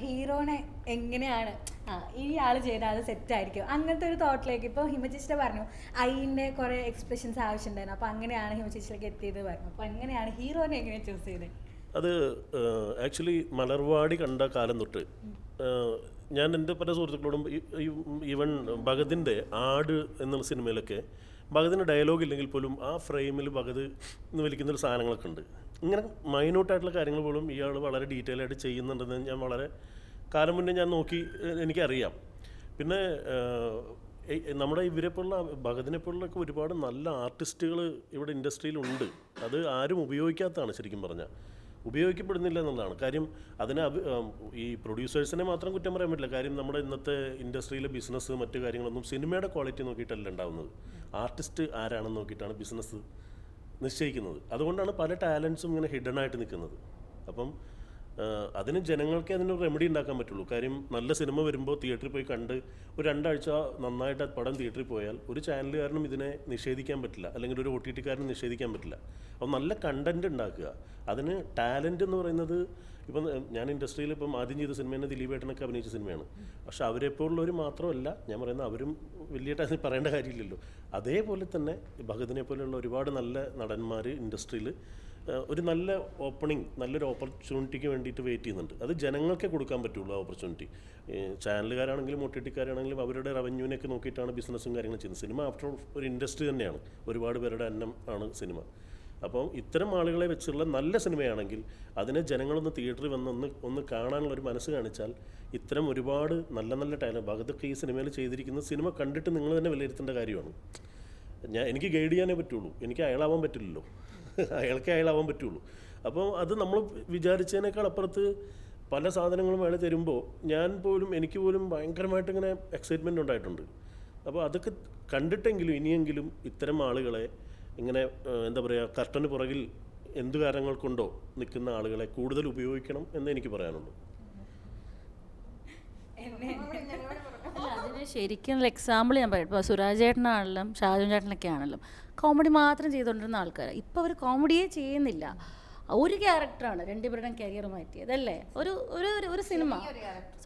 ഹീറോനെ എങ്ങനെയാണ് ഈ ആൾ ചെയ്താൽ അത് സെറ്റായിരിക്കും അങ്ങനത്തെ ഒരു തോട്ടിലേക്ക് ഇപ്പോൾ ഹിമചേച്ചിയുടെ പറഞ്ഞു അതിൻ്റെ കുറേ എക്സ്പ്രഷൻസ് ആവശ്യമുണ്ടായിരുന്നു അപ്പോൾ അങ്ങനെയാണ് ഹിമചേച്ചിയിലേക്ക് എത്തിയത് പറഞ്ഞു. അപ്പോൾ എങ്ങനെയാണ് ഹീറോനെ എങ്ങനെയാണ് ചൂസ് ചെയ്തത്? അത് ആക്ച്വലി മലർവാടി കണ്ട കാലം തൊട്ട് ഞാൻ എൻ്റെ പല സുഹൃത്തുക്കളോടും ഈവൻ ഭഗതിൻ്റെ ആട് എന്നുള്ള സിനിമയിലൊക്കെ ഭഗതിൻ്റെ ഡയലോഗ് ഇല്ലെങ്കിൽ പോലും ആ ഫ്രെയിമിൽ ഭഗത് എന്ന് വിളിക്കുന്നൊരു സാധനങ്ങളൊക്കെ ഉണ്ട്. ഇങ്ങനെ മൈന്യൂട്ടായിട്ടുള്ള കാര്യങ്ങൾ പോലും ഇയാൾ വളരെ ഡീറ്റെയിൽ ആയിട്ട് ചെയ്യുന്നുണ്ടെന്ന് ഞാൻ വളരെ കാലം മുന്നേ ഞാൻ നോക്കി എനിക്കറിയാം. പിന്നെ നമ്മുടെ ഇവരെപ്പോലുള്ള ഭഗതിനെപ്പോലുള്ളൊക്കെ ഒരുപാട് നല്ല ആർട്ടിസ്റ്റുകൾ ഇവിടെ ഇൻഡസ്ട്രിയിലുണ്ട്. അത് ആരും ഉപയോഗിക്കാത്തതാണ് ശരിക്കും പറഞ്ഞാൽ, ഉപയോഗിക്കപ്പെടുന്നില്ല എന്നുള്ളതാണ് കാര്യം. അതിന് ഈ പ്രൊഡ്യൂസേഴ്സിനെ മാത്രം കുറ്റം പറയാൻ പറ്റില്ല. കാര്യം നമ്മുടെ ഇന്നത്തെ ഇൻഡസ്ട്രിയിലെ ബിസിനസ് മറ്റു കാര്യങ്ങളൊന്നും സിനിമയുടെ ക്വാളിറ്റി നോക്കിയിട്ടല്ല ഉണ്ടാവുന്നത്, ആർട്ടിസ്റ്റ് ആരാണെന്ന് നോക്കിയിട്ടാണ് ബിസിനസ് നിശ്ചയിക്കുന്നത്. അതുകൊണ്ടാണ് പല ടാലൻസും ഇങ്ങനെ ഹിഡൻ ആയിട്ട് നിൽക്കുന്നത്. അപ്പം അതിന് ജനങ്ങൾക്ക് അതിനൊരു റെമഡി ഉണ്ടാക്കാൻ പറ്റുള്ളൂ. കാര്യം നല്ല സിനിമ വരുമ്പോൾ തിയേറ്ററിൽ പോയി കണ്ട് ഒരു 2 ആഴ്ച നന്നായിട്ട് പടം തിയേറ്ററിൽ പോയാൽ ഒരു ചാനലുകാരനും ഇതിനെ നിഷേധിക്കാൻ പറ്റില്ല, അല്ലെങ്കിൽ ഒരു OTT കാരനും നിഷേധിക്കാൻ പറ്റില്ല. അപ്പോൾ നല്ല കണ്ടൻറ് ഉണ്ടാക്കുക. അതിന് ടാലൻറ്റ് എന്ന് പറയുന്നത് ഇപ്പം ഞാൻ ഇൻഡസ്ട്രിയിൽ ഇപ്പം ആദ്യം ചെയ്ത സിനിമ തന്നെ ദിലീപേട്ടനൊക്കെ അഭിനയിച്ച സിനിമയാണ്. പക്ഷെ അവരെപ്പോലുള്ളവർ മാത്രമല്ല ഞാൻ പറയുന്നത്, അവരും വലിയായിട്ട് അതിന് പറയേണ്ട കാര്യമില്ലല്ലോ. അതേപോലെ തന്നെ ഭഗതിനെ പോലെയുള്ള ഒരുപാട് നല്ല നടന്മാർ ഇൻഡസ്ട്രിയിൽ ഒരു നല്ല ഓപ്പണിങ്, നല്ലൊരു ഓപ്പർച്യൂണിറ്റിക്ക് വേണ്ടിയിട്ട് വെയിറ്റ് ചെയ്യുന്നുണ്ട്. അത് ജനങ്ങൾക്കേ കൊടുക്കാൻ പറ്റുള്ളൂ ആ ഓപ്പർച്യൂണിറ്റി. ചാനലുകാരാണെങ്കിലും OTT-കാരാണെങ്കിലും അവരുടെ റവന്യൂവിനൊക്കെ നോക്കിയിട്ടാണ് ബിസിനസ്സും കാര്യങ്ങളും ചെയ്യുന്നത്. സിനിമ ആഫ്റ്റർ ഒരു ഇൻഡസ്ട്രി തന്നെയാണ്, ഒരുപാട് പേരുടെ അന്നം ആണ് സിനിമ. അപ്പം ഇത്തരം ആളുകളെ വെച്ചുള്ള നല്ല സിനിമയാണെങ്കിൽ അതിനെ ജനങ്ങളൊന്ന് തിയേറ്ററിൽ വന്ന് ഒന്ന് കാണാനുള്ളൊരു മനസ്സ് കാണിച്ചാൽ ഇത്തരം ഒരുപാട് നല്ല നല്ല ടാലൻറ്റ് ഭഗതൊക്കെ ഈ സിനിമയിൽ ചെയ്തിരിക്കുന്ന സിനിമ കണ്ടിട്ട് നിങ്ങൾ തന്നെ വിലയിരുത്തേണ്ട കാര്യമാണ്. എനിക്ക് ഗൈഡ് ചെയ്യാനേ പറ്റുള്ളൂ, എനിക്ക് അയാളാവാൻ പറ്റില്ലല്ലോ, അയാൾക്കേ അയാളാവാൻ പറ്റുള്ളൂ. അപ്പോൾ അത് നമ്മൾ വിചാരിച്ചതിനേക്കാൾ അപ്പുറത്ത് പല സാധനങ്ങളും അയാൾ തരുമ്പോൾ എനിക്ക് പോലും ഭയങ്കരമായിട്ട് ഇങ്ങനെ എക്സൈറ്റ്മെൻറ്റ് ഉണ്ടായിട്ടുണ്ട്. അപ്പോൾ അതൊക്കെ കണ്ടിട്ടെങ്കിലും ഇനിയെങ്കിലും ഇത്തരം ആളുകളെ ഇങ്ങനെ എന്താ പറയുക, കർട്ടന് പുറകിൽ എന്ത് കാരണങ്ങൾ കൊണ്ടോ നിൽക്കുന്ന ആളുകളെ കൂടുതൽ ഉപയോഗിക്കണം എന്ന് എനിക്ക് പറയാനുള്ളൂ. അതിന് ശരിക്കും എക്സാമ്പിൾ ഞാൻ പറയും. ഇപ്പോൾ സുരാജ് ചേട്ടനാണെങ്കിലും ഷാജു ചേട്ടനൊക്കെ ആണെങ്കിലും കോമഡി മാത്രം ചെയ്തുകൊണ്ടിരുന്ന ആൾക്കാർ ഇപ്പോൾ അവർ കോമഡിയേ ചെയ്യുന്നില്ല. ഒരു ക്യാരക്ടറാണ് രണ്ടുപേരുടെയും കരിയർ മാറ്റിയത് അല്ലേ?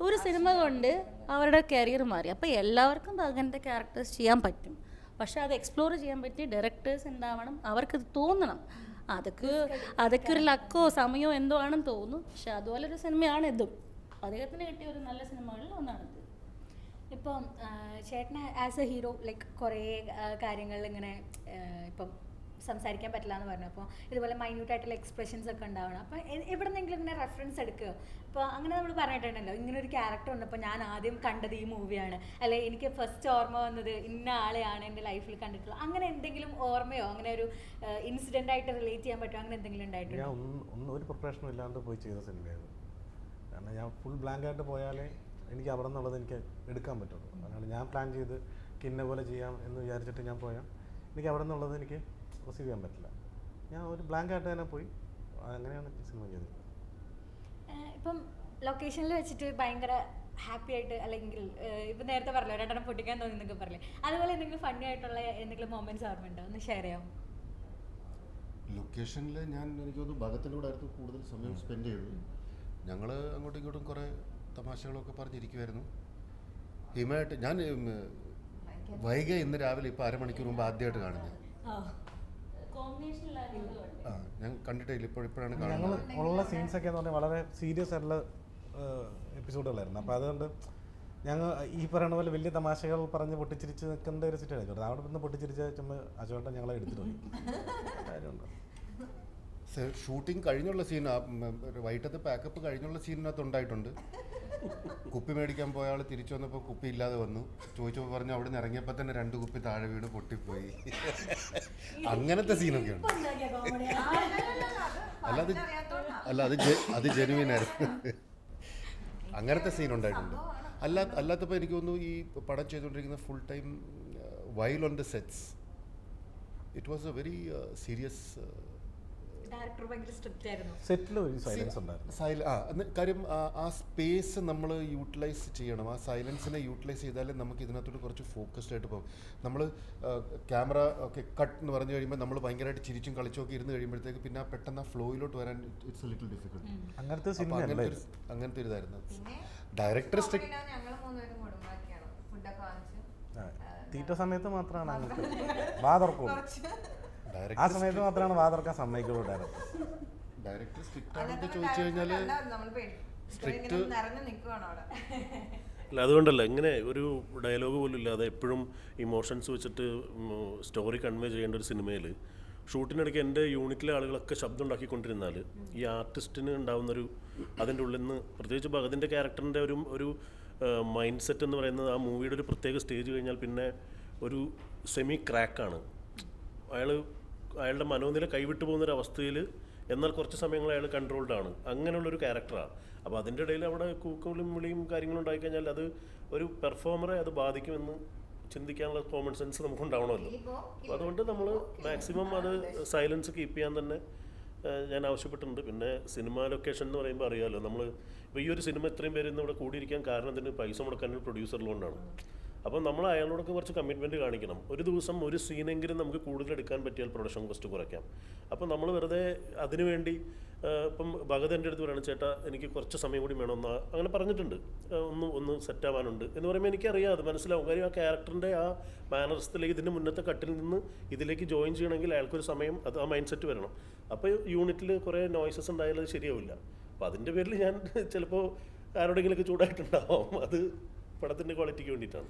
ഒരു സിനിമ കൊണ്ട് അവരുടെ കരിയർ മാറി. അപ്പോൾ എല്ലാവർക്കും അങ്ങനത്തെ ക്യാരക്ടേഴ്സ് ചെയ്യാൻ പറ്റും. പക്ഷെ അത് എക്സ്പ്ലോർ ചെയ്യാൻ പറ്റിയ ഡയറക്ടേഴ്സ് ഉണ്ടാവണം, അവർക്കത് തോന്നണം. അതൊക്കെ ഒരു ലക്കോ സമയമോ എന്തോ ആണെന്ന് തോന്നുന്നു. പക്ഷെ അതുപോലെ ഒരു സിനിമയാണ് ഇതും. അദ്ദേഹത്തിന് കിട്ടിയ ഒരു നല്ല സിനിമകളിൽ ഒന്നാണിത്. ഇപ്പം ചേട്ടന് ആസ് എ ഹീറോ ലൈക്ക് കുറേ കാര്യങ്ങളിൽ ഇങ്ങനെ ഇപ്പം സംസാരിക്കാൻ പറ്റില്ല എന്ന് പറഞ്ഞു. അപ്പോൾ ഇതുപോലെ മൈന്യൂട്ടായിട്ടുള്ള എക്സ്പ്രഷൻസ് ഒക്കെ ഉണ്ടാവണം. അപ്പോൾ എവിടെ നിന്നെങ്കിലും ഇങ്ങനെ റെഫറൻസ് എടുക്കുക. അപ്പോൾ അങ്ങനെ നമ്മൾ പറഞ്ഞിട്ടുണ്ടല്ലോ, ഇങ്ങനെ ഒരു ക്യാരക്ടർ ഉണ്ടപ്പോൾ ഞാൻ ആദ്യം കണ്ടത് ഈ മൂവിയാണ്, അല്ലെ എനിക്ക് ഫസ്റ്റ് ഓർമ്മ വന്നത് ഇന്ന ആളെയാണ് എൻ്റെ ലൈഫിൽ കണ്ടിട്ടുള്ളത്. അങ്ങനെ എന്തെങ്കിലും ഓർമ്മയോ അങ്ങനെ ഒരു ഇൻസിഡൻ്റ് ആയിട്ട് റിലേറ്റ് ചെയ്യാൻ പറ്റുമോ, അങ്ങനെ എന്തെങ്കിലും ഉണ്ടായിട്ടുണ്ടോ? ഞാൻ ഒരു പ്രിപ്പറേഷനും ഇല്ലാണ്ട് പോയി ചെയ്ത സിനിമയാണ്. കാരണം ഞാൻ ഫുൾ ബ്ലാങ്ക് ആയിട്ട് പോയാലേ എനിക്ക് അവിടെ നിന്നുള്ളത് എനിക്ക് എടുക്കാൻ പറ്റുള്ളൂ. അതുകൊണ്ട് ഞാൻ പ്ലാൻ ചെയ്ത് കിന്ന പോലെ ചെയ്യാം എന്ന് വിചാരിച്ചിട്ട് ഞാൻ പോയാൽ എനിക്ക് അവിടെ നിന്നുള്ളത് എനിക്ക് റിസീവ് ചെയ്യാൻ പറ്റില്ല. ഞാൻ ഒരു ബ്ലാങ്ക് ആയിട്ട് തന്നെ പോയി അങ്ങനെയാണ് സിനിമ ചെയ്തത്. ഇപ്പം ലൊക്കേഷനിൽ വെച്ചിട്ട് ഭയങ്കര ഹാപ്പി ആയിട്ട്, അല്ലെങ്കിൽ ഇപ്പം നേരത്തെ പറഞ്ഞല്ലോ 2 എണ്ണം പൊട്ടിക്കാൻ തോന്നി എന്നൊക്കെ പറഞ്ഞില്ലേ, അതുപോലെ എന്തെങ്കിലും ഫണ്ണി ആയിട്ടുള്ള എന്തെങ്കിലും മൊമെന്റ്സ് ഓർമ്മയുണ്ടോ? ഒന്ന് ഷെയർ ചെയ്യാമോ? ലൊക്കേഷനിൽ എനിക്ക് തോന്നുന്നു ഭഗത്തിൻ്റെ കൂടെ ആയിരുന്നു കൂടുതൽ സമയം സ്പെൻഡ് ചെയ്തത്. ഞങ്ങൾ അങ്ങോട്ടും ഇങ്ങോട്ടും കുറേ തമാശകളൊക്കെ പറഞ്ഞിരിക്കുമായിരുന്നു. ഹിമയായിട്ട് ഞാൻ വൈകി ഇന്ന് രാവിലെ ഇപ്പോൾ അരമണിക്കൂർ മുമ്പ് ആദ്യമായിട്ട് കാണുന്നത്. ഞാൻ കണ്ടിട്ടില്ല, ഇപ്പോഴാണ് കാണുന്നത്. ഉള്ള സീൻസൊക്കെ എന്ന് പറഞ്ഞാൽ വളരെ സീരിയസ് ആയിട്ടുള്ള എപ്പിസോഡുകളായിരുന്നു. അപ്പോൾ അതുകൊണ്ട് ഞങ്ങൾ ഈ പറയുന്ന പോലെ വലിയ തമാശകൾ പറഞ്ഞ് പൊട്ടിച്ചിരിച്ച് നിൽക്കേണ്ട ഒരു സിറ്റുവേഷൻ. അവിടെ നിന്ന് പൊട്ടിച്ചിരിച്ച ചുമ്മാ അശോകട്ടൻ ഞങ്ങളെ എടുത്തിട്ട് പോയി. കാര്യമുണ്ടോ? ഷൂട്ടിങ് കഴിഞ്ഞുള്ള സീൻ, വൈകിട്ടത്തെ പാക്കപ്പ് കഴിഞ്ഞുള്ള സീനിനകത്ത് ഉണ്ടായിട്ടുണ്ട്. കുപ്പി മേടിക്കാൻ പോയ ആൾ തിരിച്ചു വന്നപ്പോൾ കുപ്പി ഇല്ലാതെ വന്നു. ചോദിച്ചപ്പോൾ പറഞ്ഞു അവിടെ നിന്ന് ഇറങ്ങിയപ്പോൾ തന്നെ 2 കുപ്പി താഴെ വീണ് പൊട്ടിപ്പോയി. അങ്ങനത്തെ സീനൊക്കെ ഉണ്ട്. അത് ജെനുവിനായിരുന്നു. അങ്ങനത്തെ സീൻ ഉണ്ടായിട്ടുണ്ട്. അല്ലാത്തപ്പോൾ എനിക്ക് തോന്നുന്നു ഈ പടം ചെയ്തുകൊണ്ടിരിക്കുന്ന full time while on the sets it was A very serious director ഭയങ്കര സ്ട്രിക്റ്റ് ആയിരുന്നു? സെറ്റിൽ ഒരു സൈലൻസ് ഉണ്ടായിരുന്നു. കാര്യം ആ സ്പേസ് നമ്മൾ യൂട്ടിലൈസ് ചെയ്യണം. ആ സൈലൻസിനെ യൂട്ടിലൈസ് ചെയ്താലേ നമുക്ക് ഇതിനകത്തോട്ട് കുറച്ച് ഫോക്കസ്ഡ് ആയിട്ട് പോകും. നമ്മൾ ക്യാമറ ഒക്കെ കട്ട് എന്ന് പറഞ്ഞു കഴിയുമ്പോൾ നമ്മൾ ഭയങ്കരമായിട്ട് ചിരിച്ചും കളിച്ചൊക്കെ ഇരുന്ന് കഴിയുമ്പോഴത്തേക്ക് പിന്നെ ആ പെട്ടെന്ന് ആ ഫ്ലോയിലോട്ട് വരാൻ ഇറ്റ്സ് ലിറ്റിൽ ഡിഫിക്കൽട്ട്. അങ്ങനത്തെ സിനിമ അങ്ങനത്തെ ഒരു ഇതായിരുന്നു. Director strict. തീറ്റ സമയത്ത് മാത്രമാണ് അങ്ങനത്തെ വാതുറക്കുള്ളൂ. ആ സമയത്ത് മാത്രമാണ് വാതുറക്കാൻ സമ്മതിക്കുള്ളൂ ഡയറക്ടർ. ഡയറക്ടർ സ്ട്രിക്റ്റ് ആണെന്ന് ചോദിച്ചു കഴിഞ്ഞാൽ സ്ട്രിക്റ്റ് അല്ല അതുകൊണ്ടല്ല ഇങ്ങനെ ഒരു ഡയലോഗ് പോലും ഇല്ലാതെ എപ്പോഴും ഇമോഷൻസ് വെച്ചിട്ട് സ്റ്റോറി കൺവേ ചെയ്യേണ്ട ഒരു സിനിമയിൽ ഷൂട്ടിനിടയ്ക്ക് എൻ്റെ യൂണിറ്റിലെ ആളുകളൊക്കെ ശബ്ദം ഉണ്ടാക്കിക്കൊണ്ടിരുന്നാൽ ഈ ആർട്ടിസ്റ്റിന് ഉണ്ടാകുന്നൊരു അതിൻ്റെ ഉള്ളിൽ നിന്ന് പ്രത്യേകിച്ച് ഭഗതിൻ്റെ ക്യാരക്ടറിൻ്റെ ഒരു മൈൻഡ് സെറ്റ് എന്ന് പറയുന്നത് ആ മൂവിയുടെ ഒരു പ്രത്യേക സ്റ്റേജ് കഴിഞ്ഞാൽ പിന്നെ ഒരു സെമി ക്രാക്കാണ്. അയാളുടെ മനോനില കൈവിട്ടു പോകുന്നൊരവസ്ഥയിൽ എന്നാൽ കുറച്ച് സമയങ്ങൾ അയാൾ കൺട്രോൾഡ് ആണ്. അങ്ങനെയുള്ളൊരു ക്യാരക്ടറാണ്. അപ്പോൾ അതിൻ്റെ ഇടയിൽ അവിടെ കൂക്കലും വിളിയും കാര്യങ്ങളും ഉണ്ടായിക്കഴിഞ്ഞാൽ അത് ഒരു പെർഫോമറെ അത് ബാധിക്കുമെന്ന് ചിന്തിക്കാനുള്ള കോമൺ സെൻസ് നമുക്ക് ഉണ്ടാവണമല്ലോ. അപ്പോൾ അതുകൊണ്ട് നമ്മൾ മാക്സിമം അത് സൈലൻസ് കീപ്പ് ചെയ്യാൻ തന്നെ ഞാൻ ആവശ്യപ്പെട്ടിട്ടുണ്ട്. പിന്നെ സിനിമ ലൊക്കേഷൻ എന്ന് പറയുമ്പോൾ അറിയാമല്ലോ, നമ്മൾ ഇപ്പോൾ ഈ ഒരു സിനിമ ഇത്രയും പേര് ഇന്ന് ഇവിടെ കൂടിയിരിക്കാൻ കാരണം ഇതിന് പൈസ മുടക്കാൻ ഒരു പ്രൊഡ്യൂസറിലുകൊണ്ടാണ്. അപ്പം നമ്മൾ അയാളോടൊക്കെ കുറച്ച് കമ്മിറ്റ്മെൻറ്റ് കാണിക്കണം. ഒരു ദിവസം ഒരു സീനെങ്കിലും നമുക്ക് കൂടുതൽ എടുക്കാൻ പറ്റിയാൽ പ്രൊഡക്ഷൻ കോസ്റ്റ് കുറയ്ക്കാം. അപ്പം നമ്മൾ വെറുതെ അതിനു വേണ്ടി ഇപ്പം ഭഗത് എൻ്റെ അടുത്ത് പറയണം, ചേട്ടാ എനിക്ക് കുറച്ച് സമയം കൂടി വേണമെന്ന് അങ്ങനെ പറഞ്ഞിട്ടുണ്ട്, ഒന്ന് സെറ്റ് ആവാനുണ്ട് എന്ന് പറയുമ്പോൾ എനിക്കറിയാം, അത് മനസ്സിലാവും. കാര്യം ആ ക്യാരക്ടറിൻ്റെ ആ മാനർസത്തിലേക്ക് ഇതിൻ്റെ മുന്നത്തെ കട്ടിൽ നിന്ന് ഇതിലേക്ക് ജോയിൻ ചെയ്യണമെങ്കിൽ അയാൾക്കൊരു സമയം അത് ആ മൈൻഡ് സെറ്റ് വരണം. അപ്പോൾ യൂണിറ്റിൽ കുറേ നോയ്സസ് ഉണ്ടായാലും അത് ശരിയാവില്ല. അപ്പോൾ അതിൻ്റെ പേരിൽ ഞാൻ ചിലപ്പോൾ ആരോടെങ്കിലുമൊക്കെ ചൂടായിട്ടുണ്ടാവും. അത് പടത്തിൻ്റെ ക്വാളിറ്റിക്ക് വേണ്ടിയിട്ടാണ്.